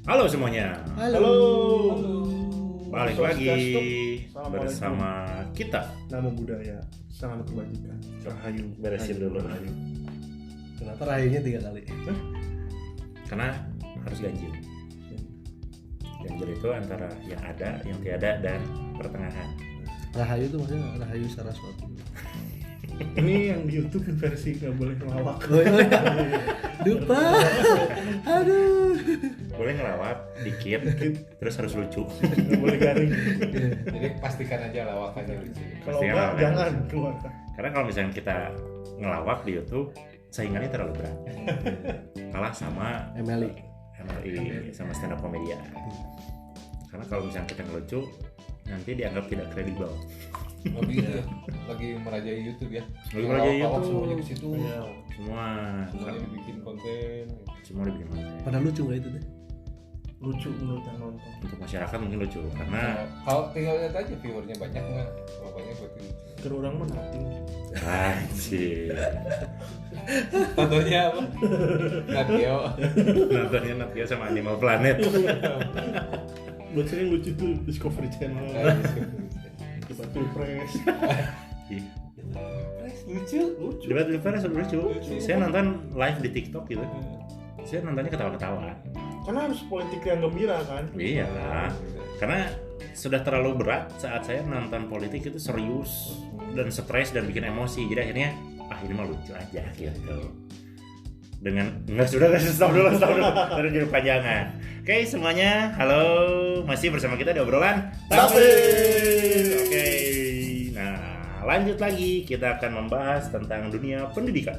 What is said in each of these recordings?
Halo semuanya, Halo. balik lagi bersama kita. Nama budaya, sangat kebajikan. Rahayu. Beresin dulu. Kenapa rahayunya 3 kali? Karena harus ganjil. Ganjil itu antara yang ada, yang tiada, dan pertengahan. Rahayu itu maksudnya Rahayu Saraswati. Ini yang di YouTube versi nggak boleh ngelawak. Oh iya. Lupa. Aduh. Boleh ngelawak dikit, terus harus lucu. Nggak boleh garing. Jadi pastikan aja lawakannya lucu. Kalau Pastikan enggak lawakannya jangan lucu. keluarkan. Karena kalau misalnya kita ngelawak di YouTube, saingannya terlalu berat. Kalah sama Emily. MLI sama stand up komedian. Karena kalau misalnya kita ngelucu, nanti dianggap tidak kredibel. Lebih itu ya, lagi merajai YouTube ya. Lagi merajai Lawak-lawak YouTube. semuanya ke situ. Iya. Semuanya dibikin konten. Semua dibikin konten. Pada lucu nggak itu deh? Lucu menurut yang nonton. Untuk masyarakat mungkin lucu karena Kalau tinggal lihat aja viewernya banyak nggak? Kalau banyak berarti lucu. Kan orang mah nothing. anjir. Contohnya apa? Natio. Nontonnya Natia sama Animal Planet. Buat saya yang lucu tuh Discovery Channel. Coba Pilpres. Iya. Lucu. Debat Pilpres lucu. Saya nonton live di TikTok gitu. Saya nontonnya ketawa-ketawa. Karena harus politik yang gembira kan. Iya lah. Karena sudah terlalu berat saat saya nonton politik itu serius dan stres dan bikin emosi. Jadi akhirnya ini mah lucu aja gitu. Dengan sudah stop dulu terus jadi panjangan. Oke semuanya, halo, masih bersama kita di obrolan Tapi. Oke, nah lanjut lagi kita akan membahas tentang dunia pendidikan.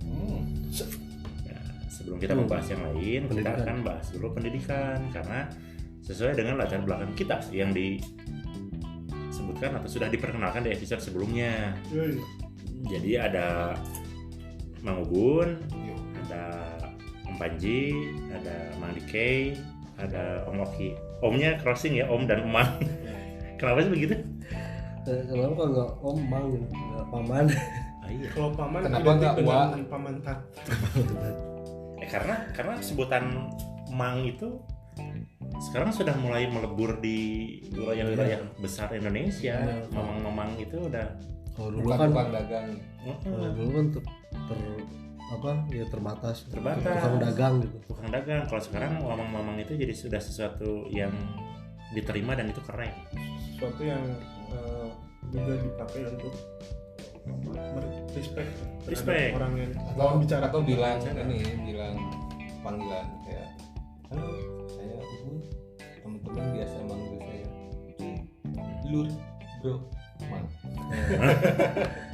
Nah, sebelum kita membahas yang lain, kita Pendidikan. akan bahas dulu pendidikan karena sesuai dengan latar belakang kita yang disebutkan atau sudah diperkenalkan di episode sebelumnya. Yoi. Jadi ada Mang Ubun, ada Om Panji, ada Mang Dikey, ada Om Oki. Omnya crossing ya, Om dan Emang. Kenapa sih begitu? Kenapa kalau nggak Om Mang gitu? Nggak Paman? Iya. Kalau paman Kenapa identik nggak dengan Wak? paman tat. Karena sebutan Mang itu sekarang sudah mulai melebur di wilayah-wilayah besar Indonesia. Iya. Mamang-mamang itu udah Kalau dulu Bukan kan, tukang dagang. kalau dulu kan terbatas. Terbatas. Tukang dagang gitu. tukang dagang. Kalau sekarang mamang-mamang itu jadi sudah sesuatu yang diterima dan itu keren. Sesuatu yang juga dipakai untuk respect Respect. orang yang Atau bicara atau bilang bilang panggilan kayak halo saya Ubun, teman-teman biasa manggil saya Lur bro Mang.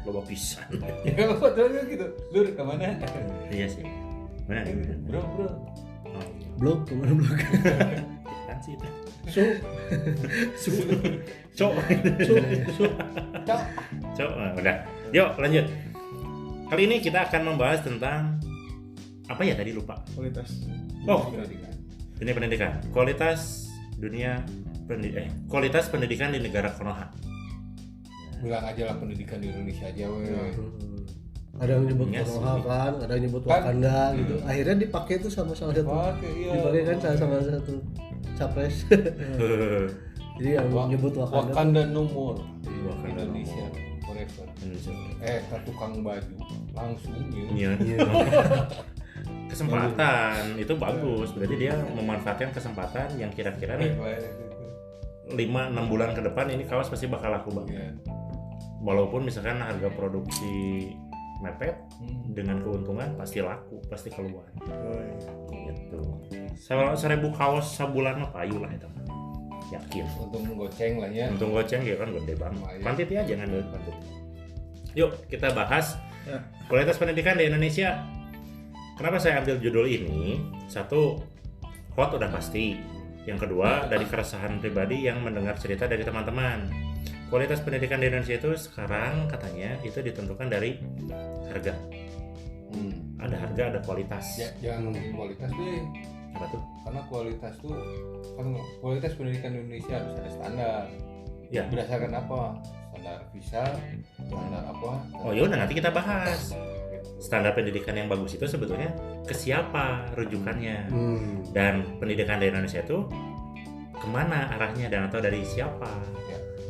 Loba pisan. Ya betul gitu. Lur kemana? Iya sih. Benar. Bro. Oh, Blog kemana blog? kan sih itu. Cok. Cok, udah. Yuk lanjut. Kali ini kita akan membahas tentang apa ya tadi lupa. Kualitas. Oh, Pendidikan. dunia pendidikan. Kualitas kualitas pendidikan di negara Konoha. Bilang aja lah pendidikan di Indonesia aja weh. Ada yang nyebut Iya sih. Konoha kan, ada yang nyebut Kan. Wakanda gitu. Akhirnya dipakai tuh sama salah satu. Oke, iya. Dipakai kan sama satu capres. Jadi yang nyebut Wakanda. Wakanda no more. Wakanda no Indonesia more. forever. Indonesia. Ke tukang baju langsung gitu. Iya. Kesempatan itu bagus. Berarti dia memanfaatkan kesempatan yang kira-kira nih 5-6 bulan ke depan ini kaos pasti bakal laku banget. Iya. Walaupun misalkan harga produksi mepet dengan keuntungan pasti laku, pasti keluar. Gitu. 1.000 kaos sebulan mah payu lah itu. Yakin. Untuk menggoceng lah ya. Untung goceng ya kan gede banget. Lumayan. Quantity aja jangan duit quantity. Yuk kita bahas Ya. kualitas pendidikan di Indonesia. Kenapa saya ambil judul ini? Satu, hot udah pasti. Yang kedua, dari keresahan pribadi yang mendengar cerita dari teman-teman. Kualitas pendidikan di Indonesia itu sekarang katanya itu ditentukan dari harga. Ada harga, ada kualitas. Ya, jangan ngomongin kualitas deh. Apa tuh? Karena kualitas tuh kan kualitas pendidikan di Indonesia harus ada standar. Ya. Berdasarkan apa? Standar visa, standar apa? Oh yaudah nanti kita bahas. standar pendidikan yang bagus itu sebetulnya ke siapa rujukannya, dan pendidikan di Indonesia itu kemana arahnya dan atau dari siapa.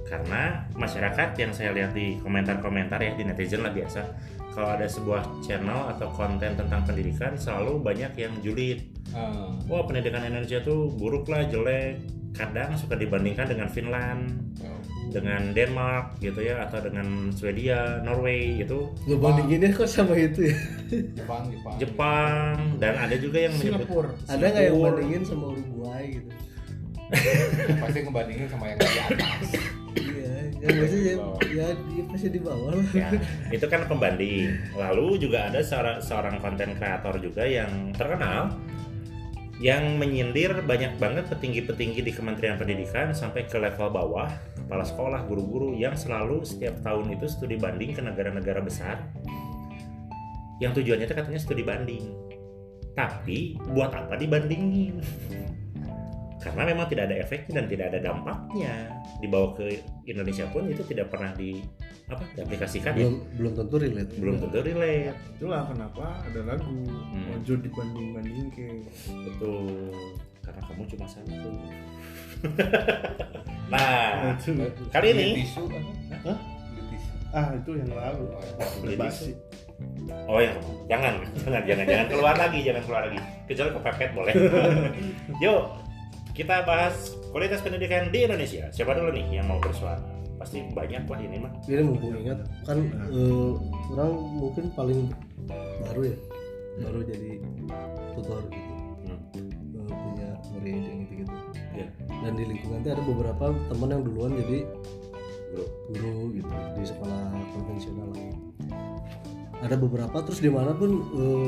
Karena masyarakat yang saya lihat di komentar-komentar ya, di netizen lah biasa, kalau ada sebuah channel atau konten tentang pendidikan selalu banyak yang julid. Wah, pendidikan Indonesia tuh buruk lah, jelek. Kadang suka dibandingkan dengan Finland, dengan Denmark gitu ya, atau dengan Swedia, Norway gitu. Lu bandinginnya kok sama itu ya? Jepang, dan ada juga yang menyebut Singapura. Ada nggak yang bandingin sama Uruguay gitu? Pasti ngebandingin sama yang di atas. Iya, yang biasanya ya dia pasti di bawah lah. ya, itu kan pembanding. Lalu juga ada seorang konten kreator juga yang terkenal yang menyindir banyak banget petinggi-petinggi di Kementerian Pendidikan sampai ke level bawah, kepala sekolah, guru-guru yang selalu setiap tahun itu studi banding ke negara-negara besar yang tujuannya itu katanya studi banding. Tapi buat apa dibandingin? Karena memang tidak ada efeknya dan tidak ada dampaknya. Dibawa ke Indonesia pun itu tidak pernah diaplikasikan. Belum tentu relate. Belum tentu relate. Itulah kenapa ada lagu Ojo dibanding-banding ke. Betul. Karena kamu cuma satu. Nah, kali ini tisu kan? Hah? Tisu. Itu yang lalu. beli Basi. Oh ya, jangan keluar lagi, kecuali kepepet boleh. Yuk, kita bahas kualitas pendidikan di Indonesia. Siapa dulu nih yang mau bersuara? Pasti banyak lah ini mah. Ini mumpung ingat kan orang mungkin paling baru ya, baru jadi tutor gitu, punya murid yang gitu-gitu. Ya. Dan di lingkungan itu ada beberapa teman yang duluan jadi guru gitu di sekolah konvensional. Ada beberapa, terus dimanapun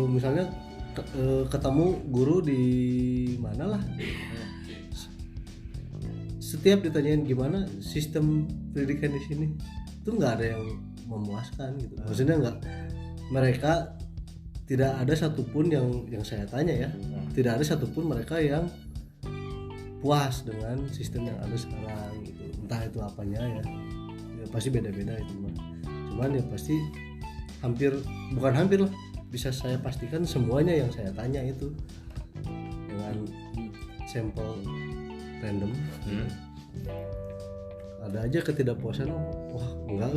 misalnya ketemu guru di mana lah, setiap ditanyain gimana sistem pendidikan di sini itu nggak ada yang memuaskan gitu. Maksudnya nggak, mereka tidak ada satupun yang saya tanya ya, tidak ada satupun mereka yang puas dengan sistem yang ada sekarang gitu. Entah itu apanya ya pasti beda-beda itu mah. Cuman ya pasti bukan hampir lah, bisa saya pastikan semuanya yang saya tanya itu dengan sampel random ada aja ketidakpuasan. Wah enggak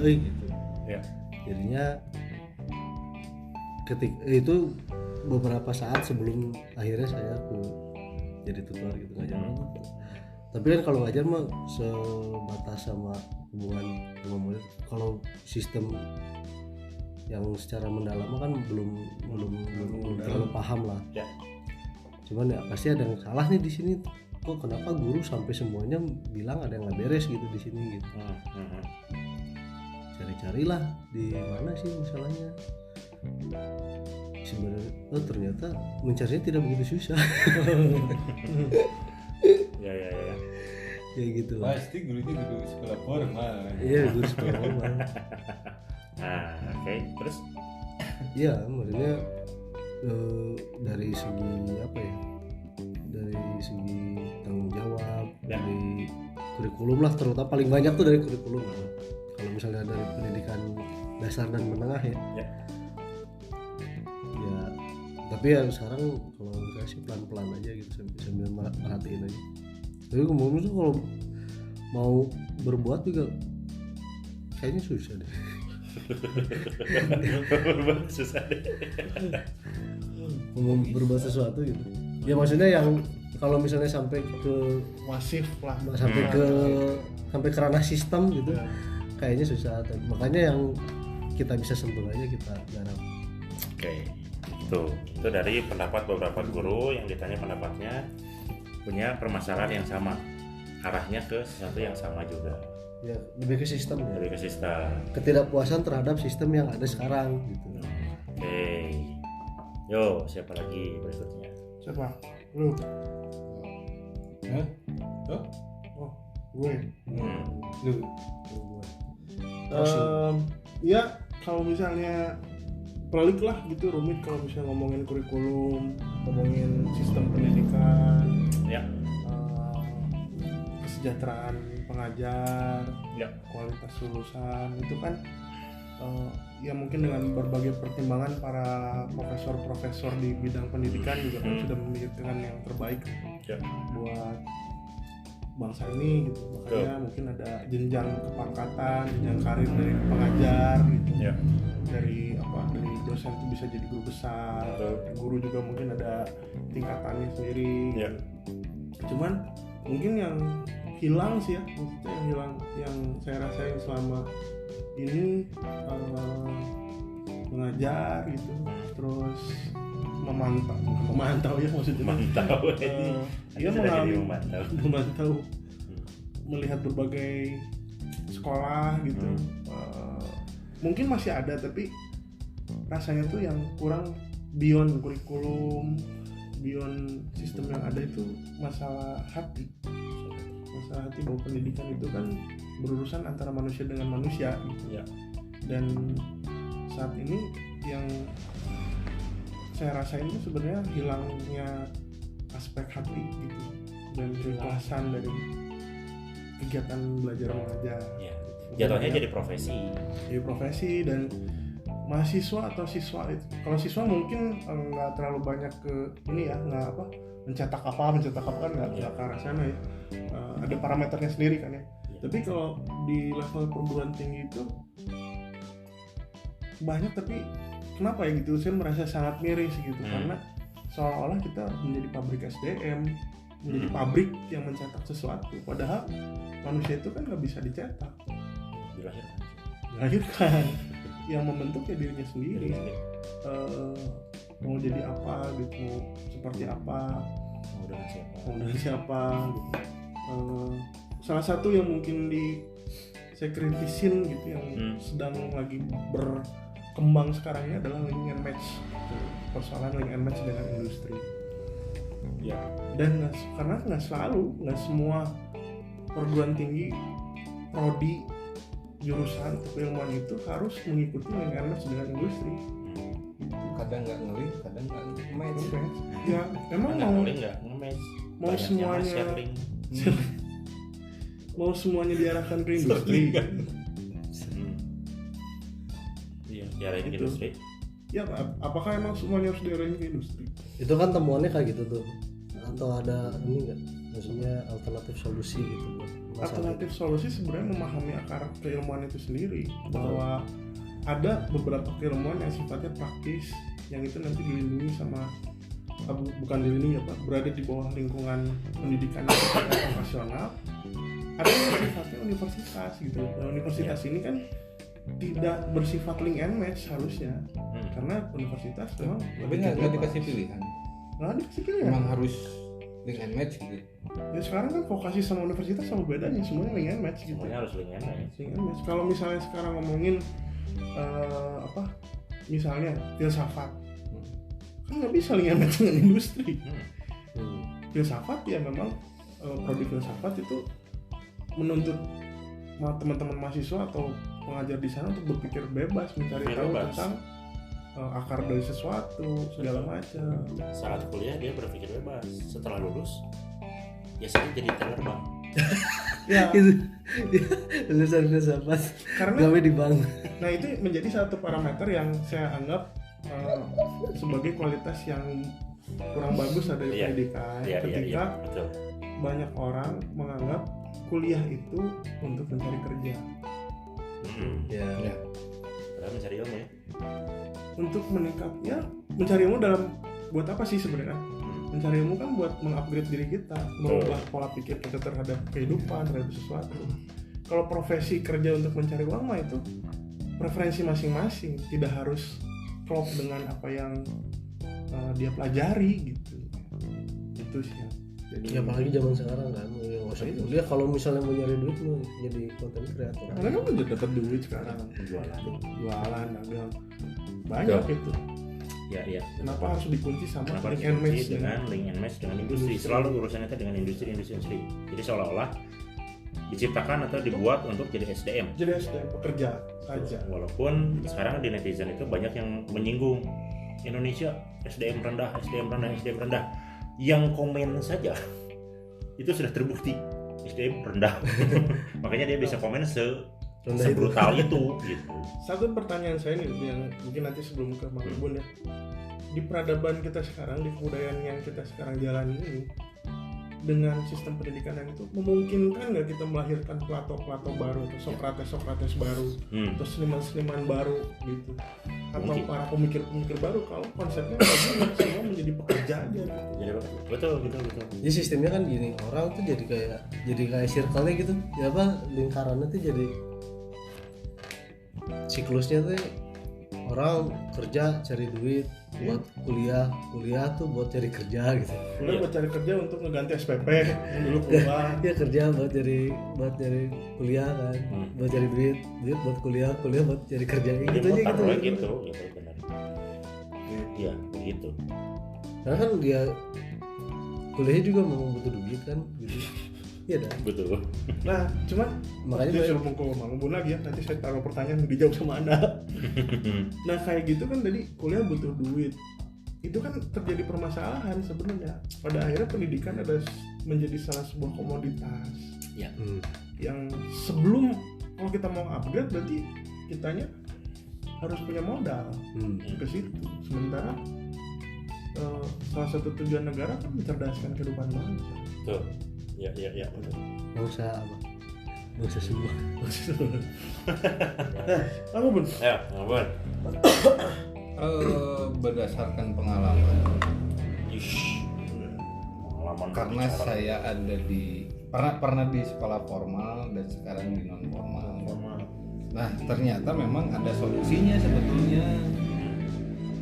gitu ya. Jadinya itu beberapa saat sebelum akhirnya saya jadi tutor gitu, ngajar. Tapi kan kalau ngajar mah sebatas sama hubungan sama murid. Kalau sistem yang secara mendalam kan belum terlalu paham lah ya. Cuman ya pasti ada yang salah nih di sini. Kok kenapa guru sampai semuanya bilang ada yang nggak beres gitu di sini gitu. Cari-carilah di mana sih masalahnya. Sebenarnya ternyata mencarinya tidak begitu susah. Ya. Ya gitu lah. Pasti gurunya guru sekolah formal. Iya, guru sekolah formal. Oke. Terus? Iya, maksudnya dari segi apa ya? Dari segi tanggung jawab, dari kurikulum lah, terutama paling banyak tuh dari kurikulum. Kalau misalnya dari pendidikan dasar dan menengah ya. Ya, tapi ya sekarang kalau saya sih pelan-pelan aja gitu, sambil merhatiin aja. Tapi ngomongin tuh kalau mau berbuat juga kayaknya susah deh. Susah deh. Mau berbuat sesuatu gitu. Ya maksudnya yang kalau misalnya sampai ke Masif lah. sampai ke ranah sistem gitu, kayaknya susah. Makanya yang kita bisa sentuh aja kita garap. Oke. Itu dari pendapat beberapa guru yang ditanya pendapatnya punya permasalahan yang sama, arahnya ke sesuatu yang sama juga. Ya lebih ke sistem ya. Lebih ke sistem. Ketidakpuasan terhadap sistem yang ada sekarang gitu. Oke. Yo, siapa lagi berikutnya? Siapa? Lu? Hah? Oh, gue. Lu. Ya kalau misalnya pelik lah gitu, rumit kalau misalnya ngomongin kurikulum, ngomongin sistem pendidikan, Ya. Kesejahteraan pengajar, Ya. kualitas lulusan itu kan ya mungkin dengan berbagai pertimbangan para profesor-profesor di bidang pendidikan juga kan sudah memikirkan yang terbaik Ya. buat bangsa ini gitu. Makanya mungkin ada jenjang kepangkatan, jenjang karir dari pengajar gitu. Ya. Dari dosen itu bisa jadi guru besar. Guru juga mungkin ada tingkatannya sendiri. Ya. Cuman mungkin yang hilang sih ya, maksudnya yang hilang yang saya rasain selama ini mengajar gitu, terus memantau ya maksudnya. Mantap. Dia memantau melihat berbagai sekolah gitu. Mungkin masih ada tapi rasanya tuh yang kurang beyond kurikulum, beyond sistem yang ada itu masalah hati bahwa pendidikan itu kan berurusan antara manusia dengan manusia gitu. Ya. Dan saat ini yang saya rasain itu sebenarnya hilangnya aspek hati gitu dan keikhlasan dari kegiatan belajar mengajar. Ya. Jatuhnya jadi profesi. Dan mahasiswa atau siswa itu, kalau siswa mungkin nggak terlalu banyak ke ini ya, nggak mencetak apa kan nggak ke arah sana ya. Ada parameternya sendiri kan ya. Tapi kalau di level perguruan tinggi itu banyak, tapi kenapa ya gitu, saya merasa sangat miris gitu karena seolah-olah kita menjadi pabrik SDM, menjadi pabrik yang mencetak sesuatu, padahal manusia itu kan nggak bisa dicetak, dilahirkan. Yang membentuk ya dirinya sendiri. Mau jadi apa gitu, mau seperti apa, mau dengan siapa gitu. Salah satu yang mungkin saya kritisin gitu yang sedang lagi berkembang sekarang ini adalah link and match, persoalan link and match dengan industri. Ya. Dan karena nggak semua perguruan tinggi, prodi, jurusan keilmuan itu harus mengikuti link and match dengan industri. Kadang nggak nge-link, kadang nggak nge-match. Ya emang mau semuanya mau semuanya diarahkan ke industri. Iya, diarahin ke Gitu. industri. Ya apakah emang semuanya harus diarahin ke industri? Itu kan temuannya kayak gitu tuh, atau ada ini nggak, maksudnya alternatif solusi gitu buat masalah Alternatif solusi sebenarnya memahami akar keilmuan itu sendiri, bahwa ada beberapa keilmuan yang sifatnya praktis, yang itu nanti dilindungi sama bukan dilindungi berada di bawah lingkungan pendidikan yang profesional. Ada yang sifatnya universitas gitu. Nah, universitas ini kan tidak bersifat link and match harusnya, karena universitas memang Tapi nggak dikasih pilihan. nggak dikasih pilihan. Memang harus link and match gitu. Ya sekarang kan vokasi sama universitas sama bedanya, semuanya link and match gitu. Semuanya harus link and match. Link and match. Kalau misalnya sekarang ngomongin misalnya filsafat, kan nggak bisa link and match dengan industri. Filsafat ya memang prodi filsafat itu menuntut teman-teman mahasiswa atau pengajar di sana untuk berpikir bebas, mencari tahu tentang akar dari sesuatu segala macam. Saat kuliah dia berpikir bebas, setelah lulus biasanya jadi terbang. Ya, lulusan filsafat karena gawe di bank. nah itu menjadi satu parameter yang saya anggap sebagai kualitas yang kurang bagus dari Iya. pendidikan. Ketika betul. banyak orang menganggap kuliah itu untuk mencari kerja, Ya. Padahal mencari ilmu ya. untuk meningkatnya mencari ilmu dalam buat apa sih sebenarnya? Mencari ilmu kan buat mengupgrade diri kita, mengubah pola pikir kita terhadap kehidupan, terhadap sesuatu. Kalau profesi kerja untuk mencari uang mah itu preferensi masing-masing, tidak harus klop dengan apa yang dia pelajari gitu. Itu sih ya. Jadi Ya apalagi zaman sekarang kan, ya nggak usah kuliah kalau misalnya mau nyari duit mau jadi konten kreator. karena kan udah dapat duit sekarang, jualan, dagang, banyak itu. Ya. Kenapa harus dikunci sama Kenapa link and match dengan link and match dengan industri? Selalu urusannya itu dengan industri. Jadi seolah-olah diciptakan atau dibuat untuk jadi SDM. jadi SDM pekerja saja. Walaupun sekarang di netizen itu banyak yang menyinggung Indonesia SDM rendah. Yang komen saja itu sudah terbukti SDM rendah. Makanya dia bisa komen Rendah itu. sebrutal itu gitu. Satu pertanyaan saya nih yang mungkin nanti sebelum ke Mang Ubun ya. Di peradaban kita sekarang, di kebudayaan yang kita sekarang jalani ini, dengan sistem pendidikan yang itu memungkinkan nggak kita melahirkan Plato baru atau Sokrates baru atau seniman baru gitu, atau Mungkin. para pemikir baru kalau konsepnya bagaimana semua menjadi pekerja aja gitu. Jadi betul. Jadi sistemnya kan gini, orang tuh jadi kayak circle-nya gitu. Ya apa, lingkarannya tuh jadi siklusnya tuh orang kerja cari duit buat kuliah tuh buat cari kerja gitu. Udah buat cari kerja untuk ngeganti SPP yang dulu keluar. Ya kerja buat cari kuliah kan, buat cari duit buat kuliah buat cari kerja Jadi gitu aja muter gitu. gitu benar. Iya begitu. Karena kan dia kuliahnya juga mau butuh duit kan gitu. Iya dah. Betul. Nah, cuman Makanya dia suruh ke Mang Ubun lagi ya. Nanti saya taruh pertanyaan dijawab sama Anda. Nah, kayak gitu kan tadi kuliah butuh duit. Itu kan terjadi permasalahan sebenarnya. Pada akhirnya pendidikan ada menjadi salah sebuah komoditas. Ya. Yang sebelum kalau kita mau upgrade berarti kitanya harus punya modal ke situ. Sementara salah satu tujuan negara kan mencerdaskan kehidupan bangsa. Betul. Ya betul. Nggak usah semua. Apa Bun? Ya, ngabun. Berdasarkan pengalaman, Ish. Pengalaman karena berbicara. saya ada di pernah di sekolah formal dan sekarang di non formal. Nah, ternyata memang ada solusinya sebetulnya.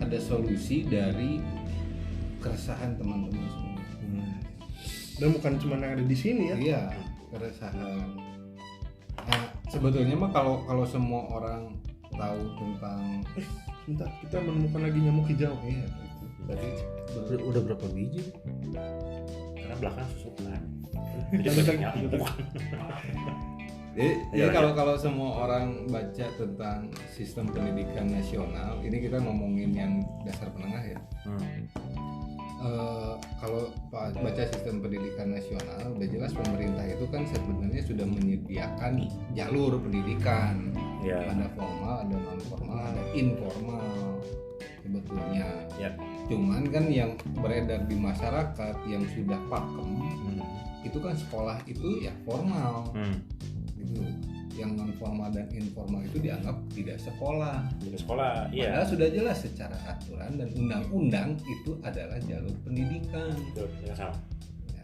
Ada solusi dari keresahan teman-teman semua. Dan bukan cuma yang ada di sini ya. Iya, keresahan. Nah, sebetulnya mah kalau semua orang tahu tentang Sebentar, kita menemukan lagi nyamuk hijau. iya itu tadi Udah berapa biji? Karena belakang susukan. Jadi banyaknya empuk. Jadi kalau semua orang baca tentang sistem pendidikan nasional, ini kita ngomongin yang dasar menengah ya. Kalau baca sistem pendidikan nasional, udah jelas pemerintah itu kan sebenarnya sudah menyediakan jalur pendidikan. Ya. Ada formal, ada non formal, ada informal sebetulnya. Ya. Cuman kan yang beredar di masyarakat yang sudah pakem itu kan sekolah itu ya formal. Gitu. Yang non formal dan informal itu dianggap tidak sekolah. Jadi sekolah, iya. Padahal sudah jelas secara aturan dan undang-undang itu adalah jalur pendidikan. Betul, yang sama. Ya.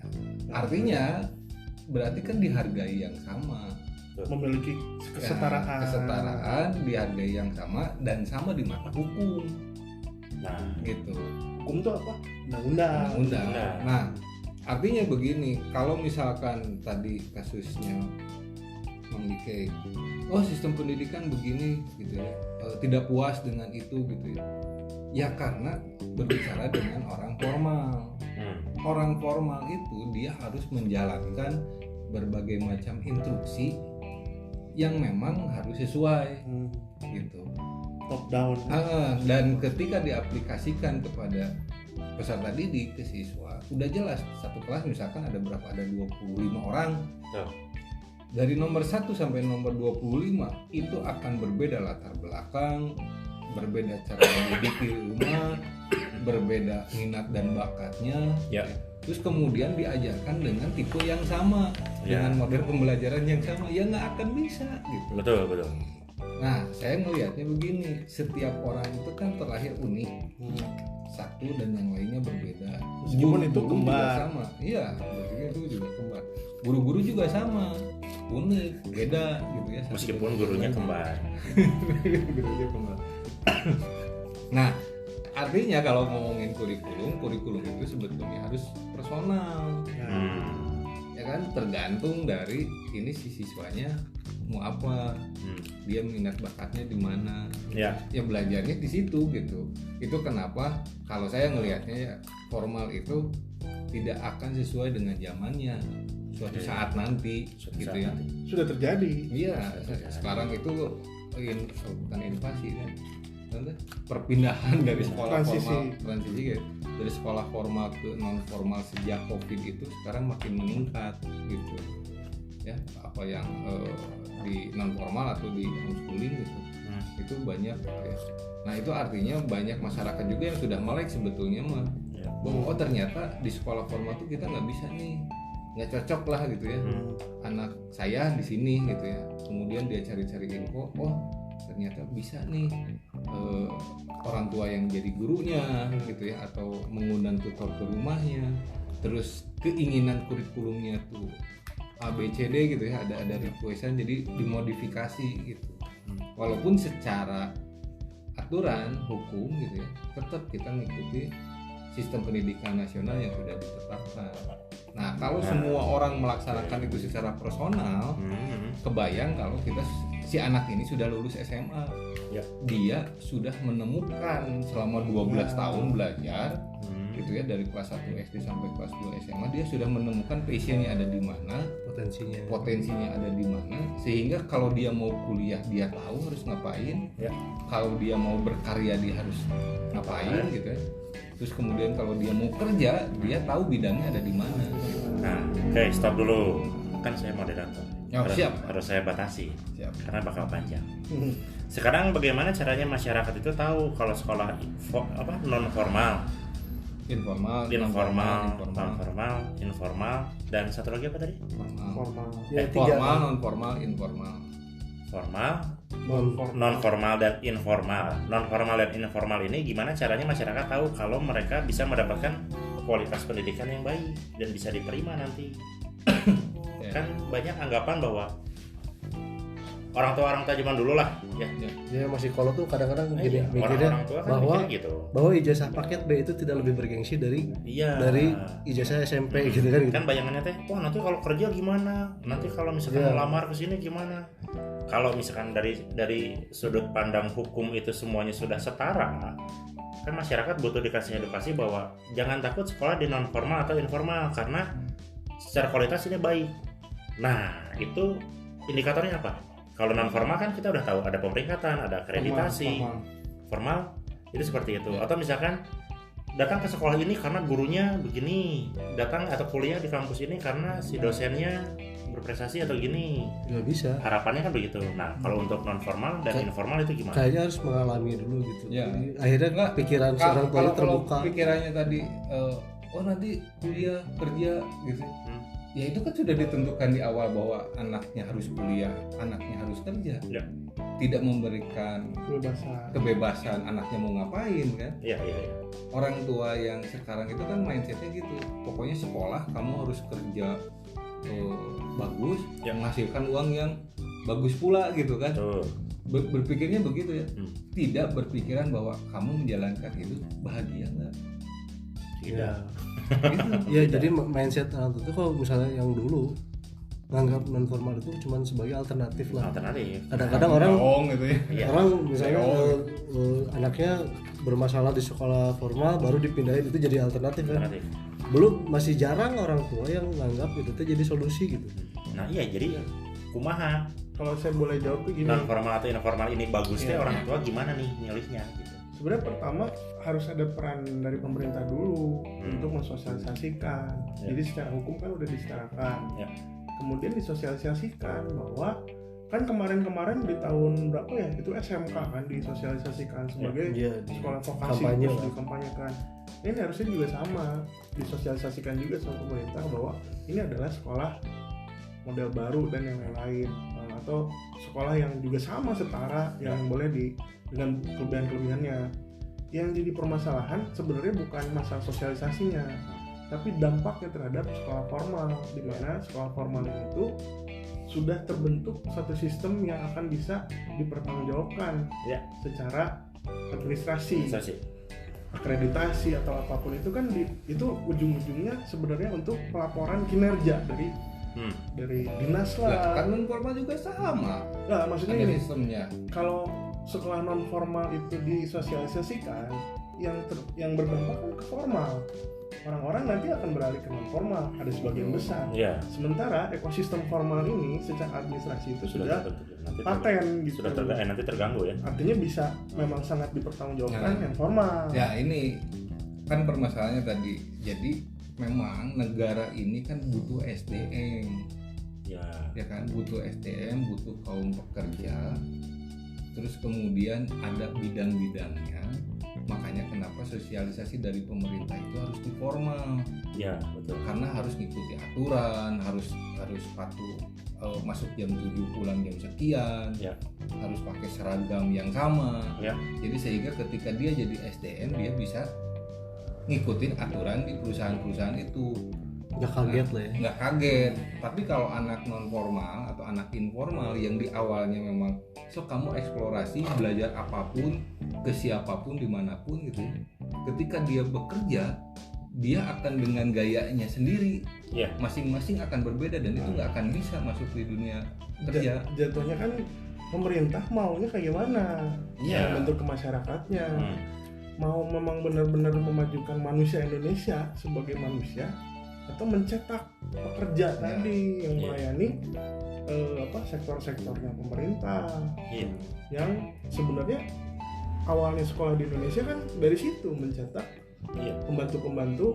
Artinya berarti kan dihargai yang sama. Memiliki kesetaraan. Ya, kesetaraan, dihargai yang sama dan sama di mata hukum. Nah, Gitu. Hukum itu apa? Undang-undang. Undang-undang. Nah, artinya begini, kalau misalkan tadi kasusnya Mang Dike, oh sistem pendidikan begini gitu ya, tidak puas dengan itu gitu ya. Ya karena berbicara dengan orang formal. Orang formal itu dia harus menjalankan berbagai macam instruksi yang memang harus sesuai gitu. Top down. Dan ketika diaplikasikan kepada peserta didik ke siswa, udah jelas satu kelas misalkan ada berapa, ada 25 orang. Betul. Dari nomor 1 sampai nomor 25 itu akan berbeda latar belakang, berbeda cara mendidik di rumah, berbeda minat dan bakatnya. Ya. Terus kemudian diajarkan dengan tipe yang sama, Ya. dengan model pembelajaran yang sama, ya nggak akan bisa gitu. Betul. Nah, saya melihatnya begini, setiap orang itu kan terlahir unik, satu dan yang lainnya berbeda. Meskipun itu Guru-guru kembar. juga sama, iya, berarti itu juga kembar. Guru-guru juga sama, unik, beda gitu ya. satu Meskipun dengan gurunya yang lainnya. kembar. Gurunya kembar. Nah, artinya kalau ngomongin kurikulum itu sebetulnya harus personal. Ya kan, tergantung dari ini si siswanya mau apa, dia minat bakatnya di mana, Ya. ya belajarnya di situ gitu. Itu kenapa kalau saya ngelihatnya ya formal itu tidak akan sesuai dengan zamannya suatu saat nanti Suatu gitu saat ya. nanti. Sudah terjadi. Iya, sekarang itu bukan inovasi kan, perpindahan dari sekolah formal transisi ya, dari sekolah formal ke non formal sejak COVID itu sekarang makin meningkat gitu ya. Apa yang non formal atau di homeschooling gitu. Itu banyak ya. Nah itu artinya banyak masyarakat juga yang sudah melek sebetulnya mah bahwa oh ternyata di sekolah formal tuh kita nggak bisa nih, nggak cocok lah gitu ya. Anak saya di sini gitu ya, kemudian dia cari-cari info, oh ternyata bisa nih orang tua yang jadi gurunya gitu ya, atau mengundang tutor ke rumahnya, terus keinginan kurikulumnya tuh ABCD gitu ya, ada requestan jadi dimodifikasi gitu. Walaupun secara aturan hukum gitu ya, tetap kita mengikuti sistem pendidikan nasional yang sudah ditetapkan. Nah, kalau semua orang melaksanakan itu secara personal, kebayang kalau si anak ini sudah lulus SMA, dia sudah menemukan selama 12 tahun belajar, gitu ya, dari kelas 1 SD sampai kelas 2 SMA, dia sudah menemukan passionnya ada di mana, potensinya ada di mana, sehingga kalau dia mau kuliah dia tahu harus ngapain, kalau dia mau berkarya dia harus ngapain, gitu ya. Terus kemudian kalau dia mau kerja, dia tahu bidangnya ada di mana. Nah, oke, stop dulu. Kan saya moderator. Siap. Harus saya batasi. Siap. Karena bakal panjang. Sekarang bagaimana caranya masyarakat itu tahu kalau sekolah non formal, informal, dan satu lagi apa tadi? Formal. Formal, non formal, informal. Formal, non formal dan informal. Non formal dan informal ini gimana caranya masyarakat tahu kalau mereka bisa mendapatkan kualitas pendidikan yang baik dan bisa diterima nanti. Kan banyak anggapan bahwa orang tua zaman dulu lah ya. Ya masih kalau tuh kadang-kadang gini mikirnya orang tua kan bahwa gitu. bahwa ijazah paket B itu tidak lebih bergengsi dari ijazah SMP gitu kan. Kan bayangannya teh, wah nanti kalau kerja gimana? Nanti kalau misalkan melamar ke sini gimana? Kalau misalkan dari sudut pandang hukum itu semuanya sudah setara, kan masyarakat butuh dikasih edukasi bahwa jangan takut sekolah di non formal atau informal karena secara kualitas ini baik. Nah, itu indikatornya apa? Kalau non formal kan kita udah tahu ada pemeringkatan, ada akreditasi. Formal itu seperti itu. Atau misalkan datang ke sekolah ini karena gurunya begini, datang atau kuliah di kampus ini karena si dosennya berprestasi atau gini. Nggak bisa. Harapannya kan begitu. Nah, kalau untuk non formal dan informal itu gimana? Kayaknya harus mengalami dulu gitu. Ya. Jadi, akhirnya pikiran seorang tua terbuka. Kalau pikirannya tadi, oh nanti kuliah kerja gitu. Ya itu kan sudah ditentukan di awal bahwa anaknya harus kuliah, anaknya harus kerja. Ya. Tidak memberikan kebebasan anaknya mau ngapain kan? Iya. Orang tua yang sekarang itu kan mindsetnya gitu. Pokoknya sekolah kamu harus kerja bagus, yang menghasilkan uang yang bagus pula gitu kan? Berpikirnya begitu ya. Tidak berpikiran bahwa kamu menjalankan itu bahagia nggak? Tidak. Ya jadi mindset orang tua itu kalau misalnya yang dulu nganggap non formal itu cuma sebagai alternatif lah. Kadang-kadang orang gitu ya. Orang misalnya anaknya bermasalah di sekolah formal baru dipindahin itu jadi alternatif kan. Belum masih jarang orang tua yang nganggap itu tuh jadi solusi gitu. Nah iya jadi kumaha. Kalau saya boleh jawab tuh gini. Non formal atau informal ini bagusnya orang tua gimana nih milihnya gitu. Sebenarnya pertama harus ada peran dari pemerintah dulu untuk mensosialisasikan. Jadi secara hukum kan udah disetarakan. Kemudian disosialisasikan bahwa kan kemarin di tahun berapa ya itu SMK kan disosialisasikan sebagai sekolah vokasi terus dikampanyekan. Ini harusnya juga sama disosialisasikan juga sama pemerintah bahwa ini adalah sekolah model baru dan yang lain atau sekolah yang juga sama setara yang boleh dengan kelebihan-kelebihannya. Yang jadi permasalahan sebenarnya bukan masalah sosialisasinya, tapi dampaknya terhadap sekolah formal, di mana sekolah formal itu sudah terbentuk satu sistem yang akan bisa dipertanggungjawabkan secara administrasi, akreditasi atau apapun itu kan itu ujung-ujungnya sebenarnya untuk pelaporan kinerja dari dinas lah. Kan non formal juga sama. Nah, maksudnya ini sistemnya. Kalau sekolah non formal itu disosialisasikan, yang berdampak kan ke formal. Orang-orang nanti akan beralih ke non formal, ada sebagian besar. Sementara ekosistem formal ini secara administrasi itu sudah paten gitu. Nanti terganggu ya. Artinya bisa memang sangat dipertanggungjawabkan yang formal. Ya ini kan permasalahannya tadi. Jadi memang negara ini kan butuh SDM ya kan, butuh SDM, butuh kaum pekerja, terus kemudian ada bidang-bidangnya. Makanya kenapa sosialisasi dari pemerintah itu harus diformal, Ya, betul. karena harus ngikuti aturan, harus patuh, masuk jam 7 pulang jam sekian, Ya. harus pakai seragam yang sama. Ya. Jadi sehingga ketika dia jadi SDM dia bisa ngikutin aturan di perusahaan-perusahaan itu, nggak kaget lah ya. nggak kaget. Tapi kalau anak non formal atau anak informal yang di awalnya memang kamu eksplorasi, belajar apapun ke siapapun dimanapun gitu, ketika dia bekerja dia akan dengan gayanya sendiri, Ya. masing-masing akan berbeda dan itu nggak akan bisa masuk di dunia kerja. Jatuhnya kan pemerintah maunya kayak gimana? Iya. Bentuk ke masyarakatnya. Hmm. Mau memang benar-benar memajukan manusia Indonesia sebagai manusia atau mencetak pekerja tadi yang Iya. melayani sektor-sektornya pemerintah Iya. yang sebenarnya awalnya sekolah di Indonesia kan dari situ mencetak Iya. pembantu-pembantu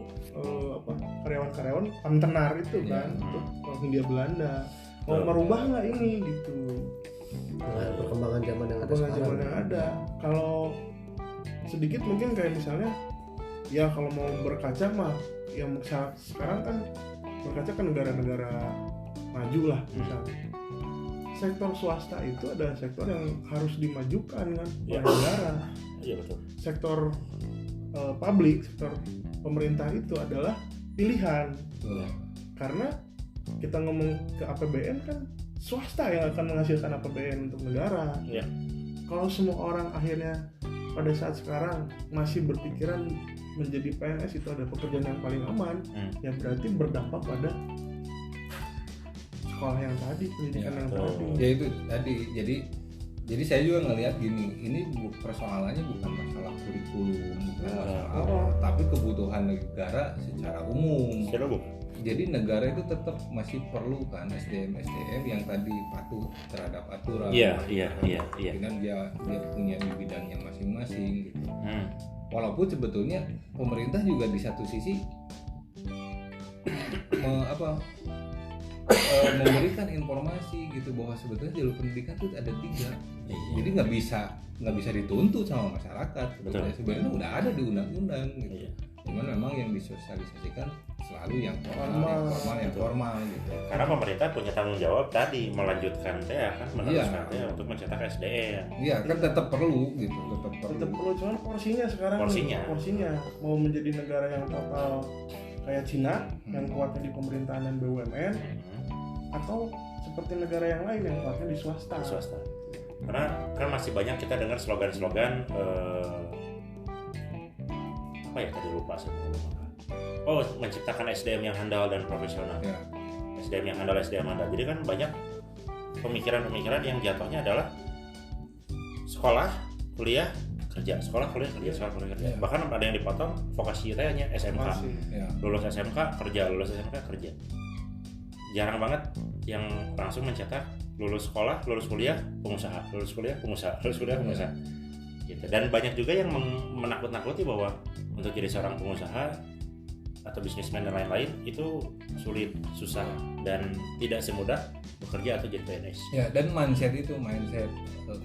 karyawan-karyawan pentenar itu kan untuk Hindia Belanda mau Betul. merubah nggak ini gitu Nah, perkembangan zaman yang ada perkembangan sekarang. zaman yang ada. Kalau sedikit mungkin kayak misalnya ya kalau mau berkaca mah yang sekarang kan berkaca ke negara-negara maju lah misalnya. Sektor swasta itu adalah sektor yang harus dimajukan kan oleh Ya. negara. Iya, betul. Sektor publik, sektor pemerintah itu adalah pilihan. Betul. Karena kita ngomong ke APBN kan swasta yang akan menghasilkan APBN untuk negara. Iya. Kalau semua orang akhirnya pada saat sekarang masih berpikiran menjadi PNS itu ada pekerjaan yang paling aman, ya berarti berdampak pada sekolah yang tadi, pendidikan yang betul. tadi. Ya itu tadi, jadi saya juga ngelihat gini, ini persoalannya bukan masalah kurikulum, bukan masalah apa, tapi kebutuhan negara secara umum. Secara umum. Jadi negara itu tetap masih perlu kan SDM yang tadi patuh terhadap aturan. Iya. Dengan dia punya di bidangnya masing-masing gitu. Hmm. Walaupun sebetulnya pemerintah juga di satu sisi memberikan informasi gitu bahwa sebetulnya jalur pendidikan itu ada 3. Iya. Jadi nggak bisa dituntut sama masyarakat. Betul. Sebenarnya udah ada di undang-undang gitu. Iya. Cuman memang yang disosialisasikan selalu yang Formal. formal gitu. Karena pemerintah punya tanggung jawab tadi melanjutkan meneruskan untuk mencetak SDM. Iya kan tetap perlu gitu, tetap Tetap perlu. perlu, cuman porsinya sekarang porsinya mau menjadi negara yang total kayak Cina yang kuatnya di pemerintahan dan BUMN atau seperti negara yang lain yang kuatnya di swasta. Karena kan masih banyak kita dengar slogan-slogan apa ya tadi lupa saya. Menciptakan SDM yang handal dan profesional. Ya. SDM yang handal. Jadi kan banyak pemikiran-pemikiran yang jatuhnya adalah sekolah, kuliah, kerja. Ya. Bahkan ada yang dipotong vokasi tanya SMK. Masih. Ya. Lulus SMK kerja. Jarang banget yang langsung mencetak lulus sekolah, lulus kuliah, pengusaha. Gitu. Dan banyak juga yang menakut-nakuti bahwa untuk jadi seorang pengusaha atau bisnismen dan lain-lain itu sulit, susah dan tidak semudah bekerja atau jadi PNS. Ya, dan mindset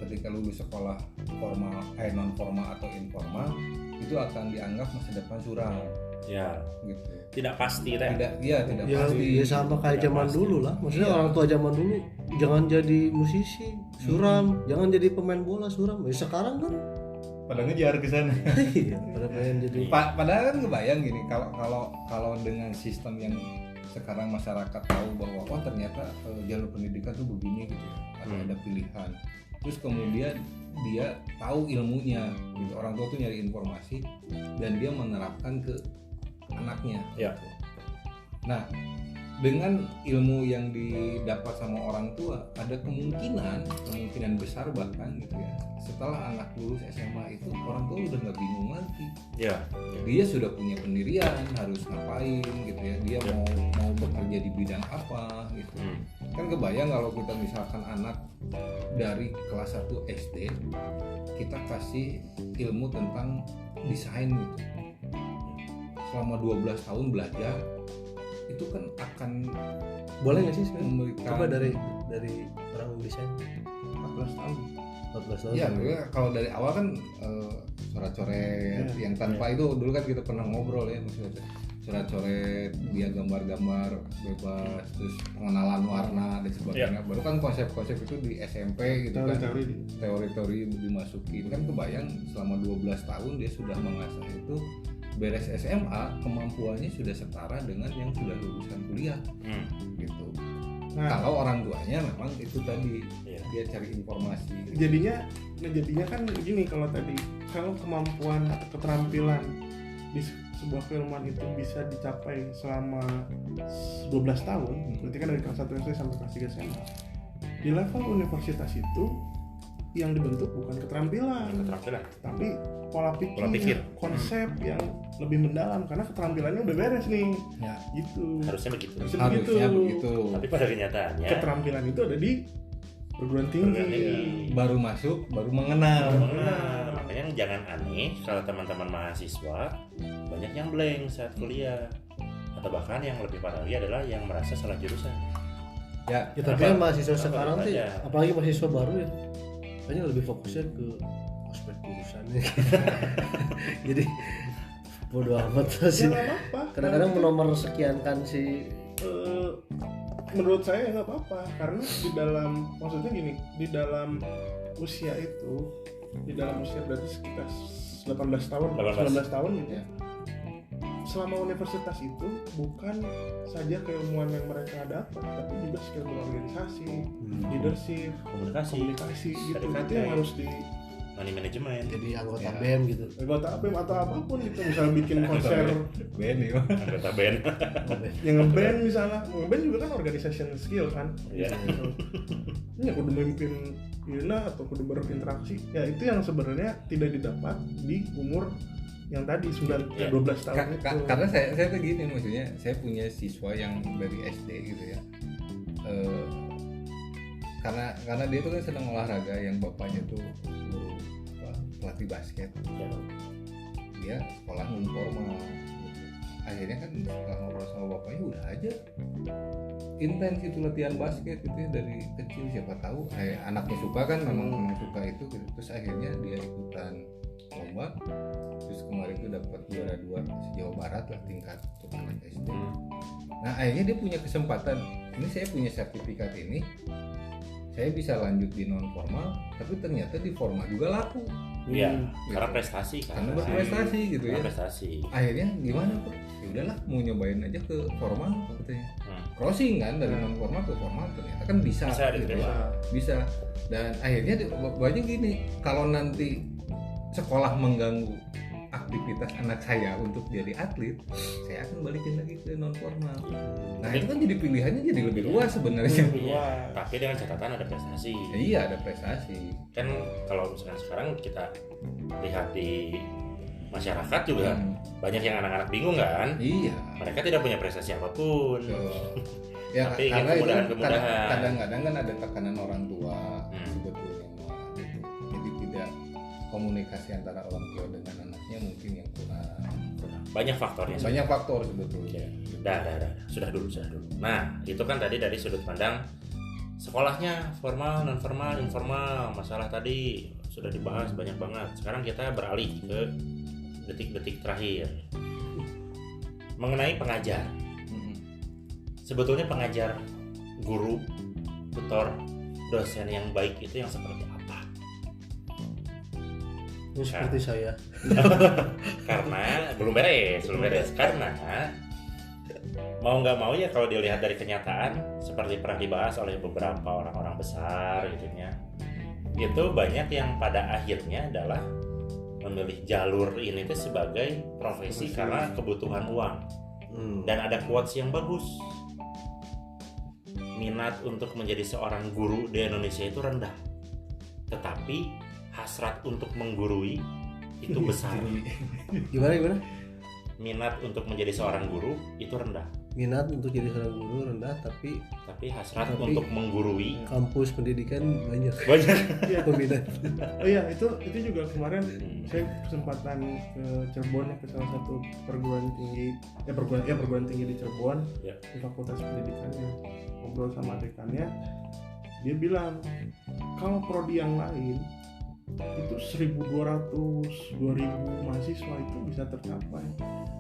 ketika lulus sekolah formal, non formal atau informal itu akan dianggap masa depan suram. Ya, Gitu. tidak pasti Tidak Ya, pasti. ya sama kayak Tidak zaman pasti. dulu lah. Maksudnya Iya. orang tua zaman dulu jangan jadi musisi, suram, jangan jadi pemain bola, suram. Ya sekarang kan Pada ngejar ke sana. iya, pada pengen jadi Padahal kan kebayang gini, kalau dengan sistem yang sekarang masyarakat tahu bahwa ternyata jalur pendidikan tuh begini gitu ya, ada pilihan. Terus kemudian dia tahu ilmunya, gitu. Orang tua tuh nyari informasi dan dia menerapkan ke anaknya. Ya. Nah, dengan ilmu yang didapat sama orang tua, ada kemungkinan besar bahkan gitu ya. Setelah anak lulus SMA itu orang tua udah nggak bingung lagi. Ya. Dia sudah punya pendirian harus ngapain gitu ya. Dia mau bekerja di bidang apa gitu. Kan kebayang kalau kita misalkan anak dari kelas 1 SD kita kasih ilmu tentang desain gitu. Selama 12 tahun belajar itu kan akan Boleh nggak sih sebenarnya? memberikan Coba dari orang desain 14 tahun 14 tahun. Iya, kalau dari awal kan coret-coret yang tanpa itu dulu kan kita pernah ngobrol ya, maksudnya coret-coret, dia gambar-gambar bebas, terus pengenalan warna dan sebagainya. Baru kan konsep-konsep itu di SMP gitu kan, teori-teori dimasukin kan, kebayang selama 12 tahun dia sudah mengasah itu. Beres SMA kemampuannya sudah setara dengan yang sudah lulusan kuliah gitu. Nah, Kalau orang tuanya memang itu tadi dia cari informasi. jadinya kan gini, kalau kemampuan atau keterampilan di sebuah keilmuan itu bisa dicapai selama 12 tahun, berarti kan dari kelas 1 SD sampai kelas 3 SMA. Di level universitas itu yang dibentuk bukan keterampilan, tapi pola pikir, konsep yang lebih mendalam, karena keterampilannya udah beres nih. Ya. Gitu. Harusnya begitu. Harusnya begitu. Tapi pada kenyataannya Keterampilan itu ada di perguruan tinggi. Baru masuk, baru mengenal. Makanya jangan aneh kalau teman-teman mahasiswa banyak yang blank saat kuliah, atau bahkan yang lebih parah lagi adalah yang merasa salah jurusan. Ya, Ya tapi kan mahasiswa sekarang tuh, aja. apalagi mahasiswa baru ya, kayaknya lebih fokusnya ke aspek jurusannya. Jadi bodo amat sih. Ya nggak apa-apa. Kadang-kadang menomor sekian kan si Menurut saya nggak apa-apa, karena di dalam, maksudnya gini, di dalam usia berarti sekitar 18 tahun 19 tahun gitu ya. Selama universitas itu bukan saja keilmuan yang mereka dapat, tapi juga skill berorganisasi, leadership, komunikasi gitu. Itu yang harus di Money management. jadi anggota BEM gitu. anggota BEM atau apapun gitu, misal bikin konser Ben ya. Anggota band. yang ngeband, misalnya ngeband juga kan organization skill kan. Iya. Ini kudu memimpin atau kudu berinteraksi, ya itu yang sebenarnya tidak didapat di umur yang tadi 12 tahun itu. Karena saya tuh gini, maksudnya saya punya siswa yang dari SD gitu ya. Karena dia tuh kan senang olahraga, yang bapaknya tuh guru pelatih basket. Dia sekolah non formal gitu. Akhirnya kan setelah ngobrol sama bapaknya, udah aja intens itu latihan basket gitu ya dari kecil. Siapa tahu anaknya suka kan, memang suka itu gitu. Terus akhirnya dia ikutan lomba, terus kemarin itu dapat juara 2 Jawa Barat lah, tingkat untuk anak SD. Nah akhirnya dia punya kesempatan, ini saya punya sertifikat ini, saya bisa lanjut di non formal, tapi ternyata di formal juga laku. Iya, karena prestasi kan. Karena berprestasi gitu ya. Prestasi. Akhirnya gimana Pak? Ya udahlah, mau nyobain aja ke formal katanya. Crossing kan dari non formal ke formal, ternyata kan bisa gitu ya. Bisa. Dan akhirnya banyak gini, kalau nanti sekolah mengganggu aktivitas anak saya untuk jadi atlet, saya akan balikin lagi ke non formal. Nah itu kan jadi pilihannya jadi lebih luas sebenarnya. Iya, tapi dengan catatan ada prestasi. Ya, iya ada prestasi. Kan kalau misalkan sekarang kita lihat di masyarakat juga banyak yang anak-anak bingung kan. Iya. Mereka tidak punya prestasi apapun. Ya tapi karena itu kemudahan. kadang-kadang kan ada tekanan orang tua sebetulnya. Jadi tidak, komunikasi antara orang tua dengan anaknya mungkin yang kurang. Banyak faktornya. Banyak faktor sebetulnya. Dah. Sudah dulu. Nah, itu kan tadi dari sudut pandang sekolahnya, formal, non formal, informal. Masalah tadi sudah dibahas banyak banget. Sekarang kita beralih ke detik-detik terakhir mengenai pengajar. Sebetulnya pengajar, guru, tutor, dosen yang baik itu yang seperti apa? Ini seperti saya. Karena belum beres. Karena mau nggak mau ya, kalau dilihat dari kenyataan seperti pernah dibahas oleh beberapa orang-orang besar gitu ya, itu banyak yang pada akhirnya adalah memilih jalur ini tuh sebagai profesi karena kebutuhan uang. Dan ada quotes yang bagus, minat untuk menjadi seorang guru di Indonesia itu rendah, tetapi hasrat untuk menggurui itu besar. Gimana? Minat untuk menjadi seorang guru itu rendah, minat untuk jadi seorang guru rendah, tapi hasrat Tapi- untuk menggurui kampus pendidikan banyak banyak. Iya. peminat. Oh iya, itu juga kemarin saya kesempatan ke Cirebon ya, ke salah satu perguruan tinggi di Cirebon, Ya. di Fakultas Pendidikannya. Ngobrol sama dekannya, dia bilang kalau prodi yang lain itu 1.200, 2.000 mahasiswa itu bisa tercapai.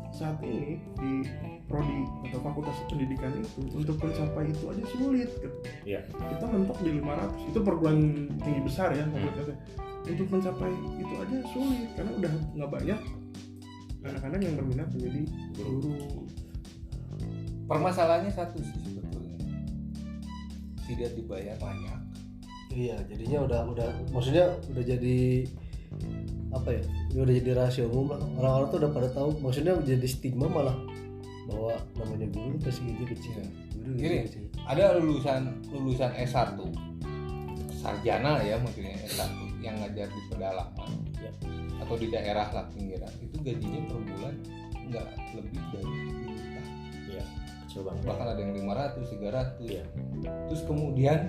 Saat ini di prodi atau Fakultas Pendidikan itu untuk mencapai itu aja sulit. Iya. Kita mentok di 500, itu perguruan tinggi besar ya fakultasnya. Untuk mencapai itu aja sulit karena udah nggak banyak anak-anak yang berminat menjadi guru. Permasalahannya satu sih sebetulnya, tidak dibayar layak. Iya, jadinya udah maksudnya udah jadi apa ya? Ya udah jadi rahasia umum lah. Orang-orang tuh udah pada tahu, maksudnya jadi stigma malah bahwa namanya guru kasih gaji kecil. Guru gaji Gini, kecil. ada lulusan S1 sarjana ya, maksudnya S1 yang ngajar di pedalaman Ya. atau di daerah lah pinggiran, itu gajinya per bulan nggak lebih dari 10 juta, Iya, kecil banget. bahkan ada yang 500, 300. Iya. Terus kemudian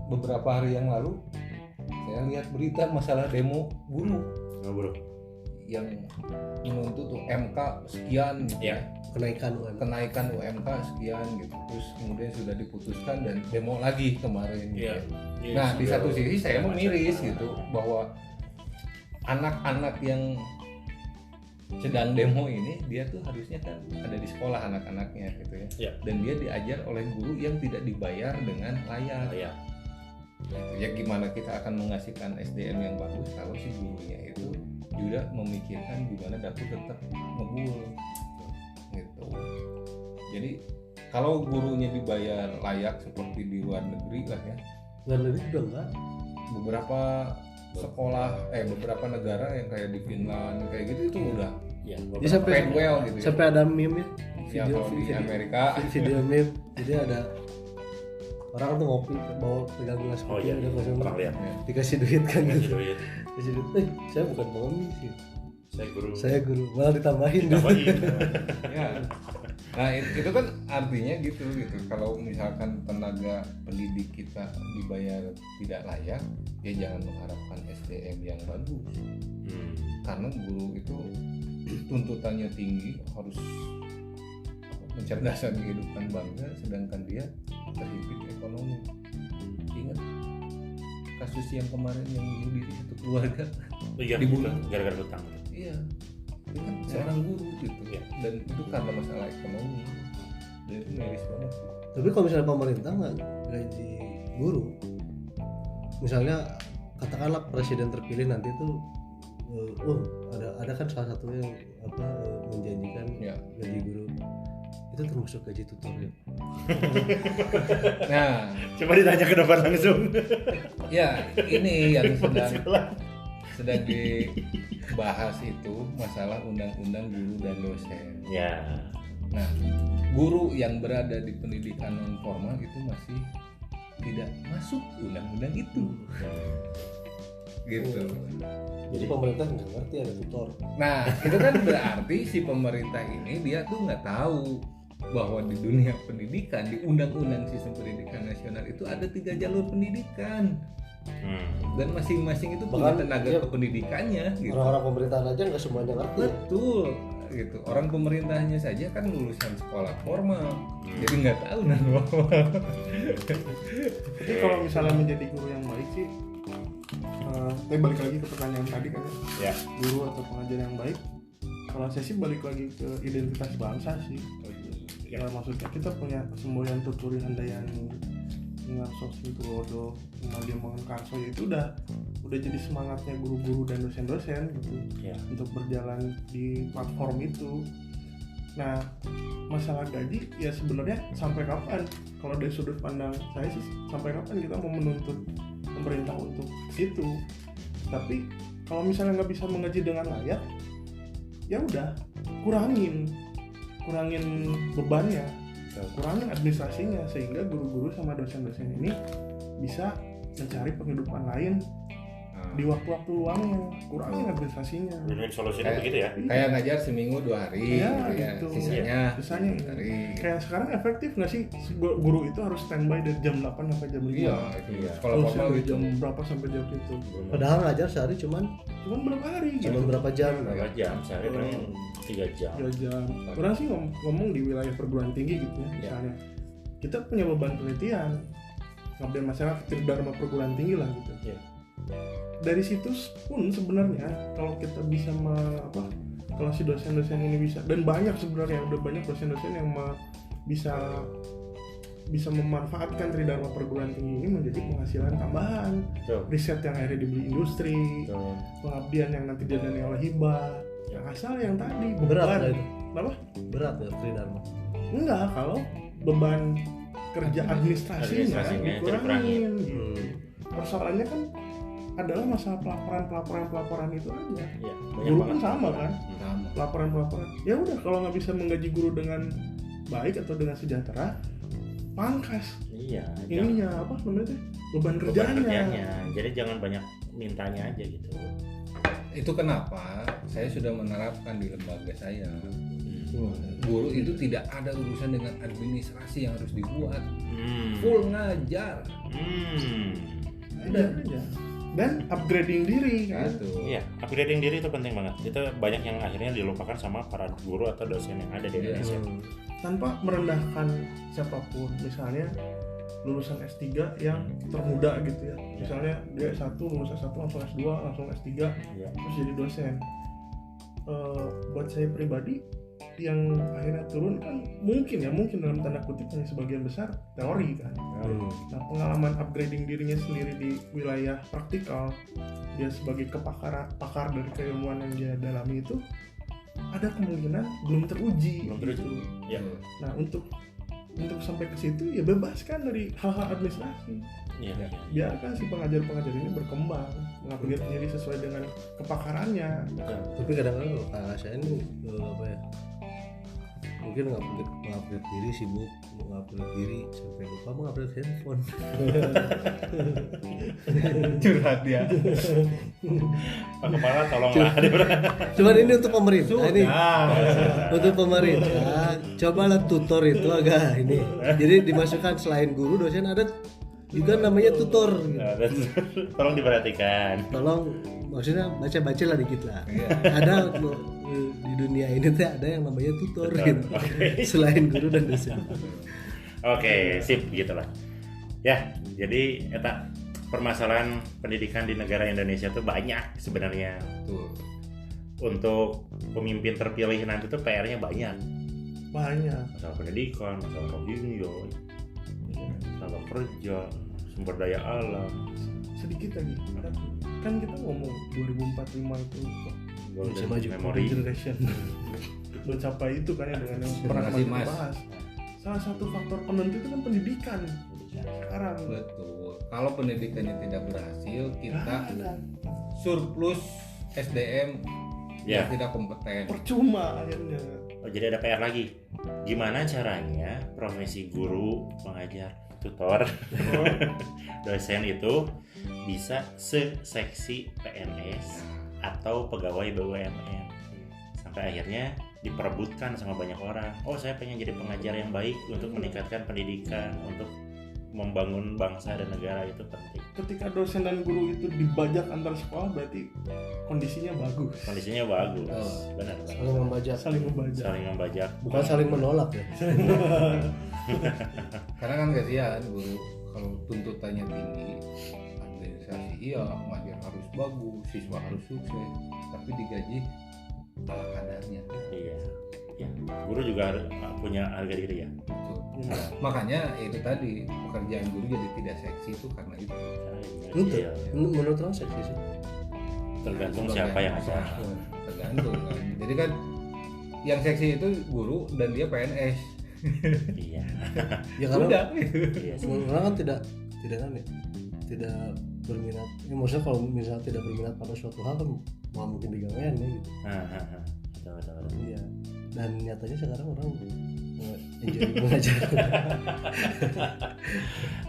beberapa hari yang lalu saya lihat berita masalah demo guru Nggak, bro. yang menuntut UMK sekian gitu Iya. Kenaikan UMR. kenaikan UMK sekian gitu, terus kemudian sudah diputuskan dan demo lagi kemarin gitu. Iya. Iya, Nah di sudah- satu sisi saya sudah memiris macam. gitu bahwa anak-anak yang sedang demo ini dia tuh harusnya kan ada di sekolah anak-anaknya gitu ya. Iya. Dan dia diajar oleh guru yang tidak dibayar dengan layak. Iya. Gitu. Ya gimana kita akan menghasilkan SDM yang bagus kalau si gurunya itu juga memikirkan gimana dapur tetap ngebul gitu. Jadi kalau gurunya dibayar layak seperti di luar negeri lah ya, Luar negeri juga enggak. beberapa sekolah beberapa negara yang kayak di Finland kayak gitu itu udah Iya. Dia sampai paid well gitu ya. sampai ada meme Ya, kalau di Amerika video meme. Jadi ada orang tuh ngopi bawa pegang gelas Oh kopi, iya, udah langsung pernah lihat. dikasih duit kan Ngasih gitu. duit. Dikasih duit. Saya bukan pengemis sih. Saya guru. Saya guru, malah ditambahin. Ditambahin. ya. Nah itu kan artinya gitu kalau misalkan tenaga pendidik kita dibayar tidak layak, ya jangan mengharapkan SDM yang bagus. Karena guru itu tuntutannya tinggi, harus mencerdaskan kehidupan bangsa, sedangkan dia terhimpit ekonomi. Ingat kasus yang kemarin yang bunuh diri satu keluarga? Iya, Dibunuh. gara-gara hutang. Iya, dia kan seorang guru gitu Iya. dan itu karena masalah ekonomi, dan itu miris banget. Tapi kalau misalnya pemerintah nggak gaji guru, misalnya katakanlah presiden terpilih nanti tuh, ada kan salah satu yang menjanjikan Ya. gaji guru itu termasuk gaji tutor ya. Nah, Coba ditanya ke depan langsung. ya ini yang Sekolah. sedang dibahas itu masalah undang-undang guru dan dosen. Ya. Nah, guru yang berada di pendidikan non formal itu masih tidak masuk undang-undang itu. Gitu. Jadi pemerintah nggak ngerti ada tutor. Nah, itu kan berarti si pemerintah ini dia tuh nggak tahu bahwa di dunia pendidikan, di undang-undang sistem pendidikan nasional itu ada 3 jalur pendidikan dan masing-masing itu punya Bahkan, tenaga iya, kependidikannya gitu. Orang-orang pemerintahan aja nggak semuanya ngerti. Ya. Betul gitu. Orang pemerintahnya saja kan lulusan sekolah formal, jadi nggak tahu nah. Jadi kalau misalnya menjadi guru yang baik sih, saya balik lagi ke pertanyaan tadi kan ya, Ya. guru atau pengajar yang baik. Kalau saya sih balik lagi ke identitas bangsa sih. Ya maksudnya kita punya semboyan tuturi handayani, Ngarso Sintulodo, Nadia Mangankarso, ya itu udah jadi semangatnya guru-guru dan dosen-dosen gitu Ya. untuk berjalan di platform itu. Nah, masalah gaji ya sebenarnya sampai kapan? Kalau dari sudut pandang saya sih sampai kapan kita mau menuntut pemerintah untuk situ? Tapi kalau misalnya nggak bisa mengaji dengan layak, ya udah kurangin bebannya, kurangin administrasinya sehingga guru-guru sama dosen-dosen ini bisa mencari penghidupan lain di waktu-waktu luangnya, kurangin administrasinya. Win-win solusinya begitu ya. Kayak ngajar seminggu 2 hari Iya, gitu ya. gitu. Sisanya Sisanya hari. kayak sekarang efektif nggak sih si guru itu harus standby dari jam 8 sampai jam 5? Iya, itu Iya. sekolah Terus formal dari gitu. jam berapa sampai jam itu? Padahal ngajar sehari cuman Berapa hari gitu? berapa jam. Berapa jam? Sehari paling 3 jam. 3 jam. Orang sih ngomong di wilayah perguruan tinggi gitu ya, misalnya. Kita punya beban penelitian, ngabdi masalah dharma perguruan tinggi lah gitu. Iya. Dari situ pun sebenarnya kalau kita bisa kalau si dosen-dosen ini bisa, dan banyak sebenarnya udah banyak dosen-dosen yang bisa memanfaatkan tridharma perguruan tinggi ini menjadi penghasilan tambahan, Betul. riset yang akhirnya dibeli industri, Betul. pengabdian yang nanti didanai oleh hibah, yang asal yang tadi Berat beban. lah itu. Kenapa? Berat ya Tridharma. Enggak, kalau beban kerja administrasinya Administrasinya dikurangin. Hmm. Persoalannya kan adalah masalah pelaporan itu aja. Iya, banyak Guru kan banget. sama kan, Sama. pelaporan. Ya udah, kalau nggak bisa menggaji guru dengan baik atau dengan sejahtera, pangkas Iya, ininya apa namanya tuh, beban beban kerjanya. kerjanya. Jadi jangan banyak mintanya aja gitu. Itu kenapa saya sudah menerapkan di lembaga saya. Hmm. Guru itu tidak ada urusan dengan administrasi yang harus dibuat. Hmm. Full ngajar. Hmm. Udah aja. Dan upgrading diri kan. Gitu. Iya, upgrading diri itu penting banget. Itu banyak yang akhirnya dilupakan sama para guru atau dosen yang ada di Iya. Indonesia. Tanpa merendahkan siapapun, misalnya lulusan S3 yang termuda gitu ya, misalnya dia S1 lulus S1 langsung S2 langsung S3 Iya. terus jadi dosen. Buat saya pribadi yang akhirnya turun kan mungkin dalam tanda kutip hanya sebagian besar teori kan. Nah, pengalaman upgrading dirinya sendiri di wilayah praktikal, dia sebagai pakar dari keilmuan yang dia dalami itu ada kemungkinan belum teruji. Belum teruji. gitu. Iya. Nah, untuk sampai ke situ ya bebaskan dari hal-hal administrasi. Iya. Iya. Biarkan si pengajar-pengajar ini berkembang, mengupgrade diri sesuai dengan kepakarannya. Betul. Tapi kadang-kadang kalau kakak saya ini apa ya, mungkin mengupgrade diri, sibuk mengupgrade diri sampai lupa mengupgrade handphone. Curhat ya. Pak Kepala tolonglah. Cuman ini untuk pemerintah ini. Sudah. Untuk pemerintah, cobalah tutor itu agak ini. Jadi dimasukkan selain guru, dosen ada juga namanya tutor. Nah, tolong diperhatikan. Tolong, maksudnya baca-baca lah dikit lah. Iya. Ada di dunia ini tuh ada yang namanya tutor Betul. gitu. Selain guru dan dosen. Oke, sip gitulah. Ya, jadi eta permasalahan pendidikan di negara Indonesia tuh banyak sebenarnya. Betul. Untuk pemimpin terpilih nanti tuh PR-nya banyak. Banyak. Masalah pendidikan, masalah rohingya, masalah kerja, sumber daya alam. Sedikit lagi. Kan kita ngomong 2045 itu Bisa Golden maju. memory. generation. Mencapai itu kan ya dengan yang pernah Generasi kita emas. bahas. Salah satu faktor penentu itu kan pendidikan. Sekarang Betul. Kalau pendidikannya tidak berhasil, kita ada. surplus SDM Ya. yang tidak kompeten. Percuma akhirnya. Oh, jadi ada PR lagi. Gimana caranya profesi guru, pengajar, tutor, dosen itu bisa seseksi PNS atau pegawai BUMN sampai akhirnya diperebutkan sama banyak orang. Oh, saya pengen jadi pengajar yang baik untuk meningkatkan pendidikan, untuk membangun bangsa dan negara, itu penting. Ketika dosen dan guru itu dibajak antar sekolah berarti kondisinya bagus. Kondisinya bagus, Oh. benar. Saling membajak, Saling membajak. Saling membajak. bukan saling menolak ya. Karena kan kasihan guru kalau tuntutannya tinggi, administrasi iya, ngajar harus bagus, siswa harus sukses, tapi digaji ala kadarnya. Iya. Ya, guru juga punya harga diri ya. Betul. Ya. Makanya itu tadi pekerjaan guru jadi tidak seksi itu karena itu. Itu Iya. menurut orang seksi sih. Tergantung Sebagai siapa yang ajar. Tergantung kan. Jadi kan yang seksi itu guru dan dia PNS. Iya. Ya karena Udah. Iya sih. orang kan tidak tidak berminat. Ya, maksudnya kalau misalnya tidak berminat pada suatu hal kan mau mungkin digawean ya gitu. Betul. Iya. Dan nyatanya sekarang orang enjoy mengajar.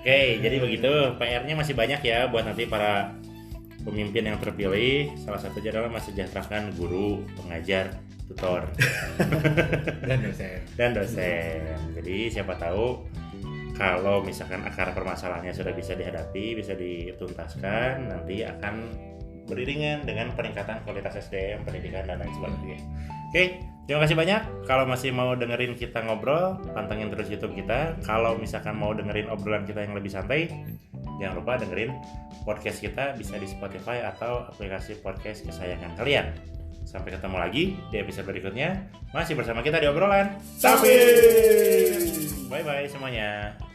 Oke, jadi begitu. PR-nya masih banyak ya buat nanti para pemimpin yang terpilih salah satunya adalah mensejahterakan guru, pengajar, tutor, dan dosen. Jadi siapa tahu kalau misalkan akar permasalahannya sudah bisa dihadapi, bisa dituntaskan, nanti akan beriringan dengan peningkatan kualitas SDM, pendidikan dan lain sebagainya. Oke, terima kasih banyak. Kalau masih mau dengerin kita ngobrol, pantengin terus YouTube kita. Kalau misalkan mau dengerin obrolan kita yang lebih santai, jangan lupa dengerin podcast kita bisa di Spotify atau aplikasi podcast kesayangan kalian. Sampai ketemu lagi di episode berikutnya. Masih bersama kita di obrolan. Sampai. Bye bye semuanya.